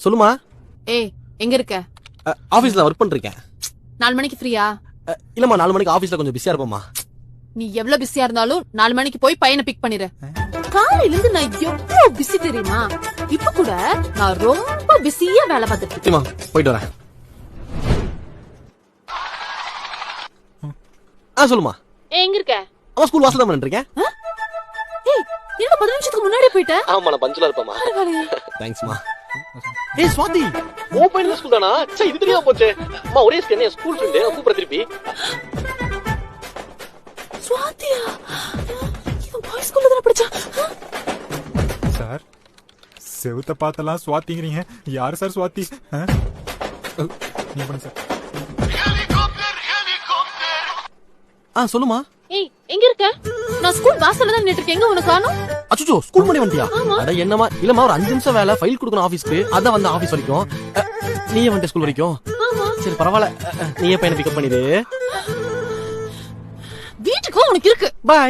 சொல்லுமா. ஏய் எங்க இருக்க? ஆபீஸ்ல ஒர்க் பண்ணிருக்கேன். 4 மணிக்கு ஃப்ரீயா? இல்லம்மா 4 மணிக்கு ஆபீஸ்ல கொஞ்சம் பிஸியா இருப்போம்மா. நீ எவ்வளவு பிஸியா இருந்தாலும் 4 மணிக்கு போய் பையனை பிக் பண்ணிரு. காலையில இருந்து நான் எவ்வளவு பிஸி தெரியுமா? இப்ப கூட நான் ரொம்ப பிஸியா வேலை பார்த்துட்டு இருக்கேன். போயிட்டு வரேன். சொல்லுமா. எங்க இருக்க? அவன் ஸ்கூல் வாசல் தான் பண்ணிருக்கேன். ஏய் என்ன 10 நிமிஷத்துக்கு முன்னாடி போயிட்ட? ஆமா நான் பஞ்சுலா இருப்பேம்மா. தேங்க்ஸ்மா. ஏய் ஸ்வாதி, ஓ பையன் ஸ்கூல் தானா? சே இது தெரியாம போச்சே. அம்மா ஒரே ஸ்கூல் ஸ்கூல் ஃப்ரெண்ட் கூப்பிட திருப்பி. ஸ்வாதியா? இவன் பாய்ஸ் ஸ்கூல்ல தான படிச்சா? சார் செவுத்த பார்த்தலாம் ஸ்வாதிங்கறீங்க. யார் சார் ஸ்வாதி? நீ பண்ணு சார். சொல்லுமா. ஏய் எங்க இருக்க? நான் ஸ்கூல் வாசல்ல தான் நின்னுட்டு இருக்கேன். எங்க உனக்கு காணோம்? அச்சச்சோ ஸ்கூல் மணி வந்துட்டியா? அட என்னமா இல்லமா ஒரு 5 நிமிஷம் வேலை ஃபைல் கொடுக்கணும் ஆபீஸ்க்கு. அதான் வந்து ஆபீஸ் வரைக்கும். நீயே வந்து ஸ்கூல் வரைக்கும். சரி பரவாயில்ல. நீயே பையனை பிக்கப் பண்ணிடு. வீட்டுக்கு உனக்கு இருக்கு. பை.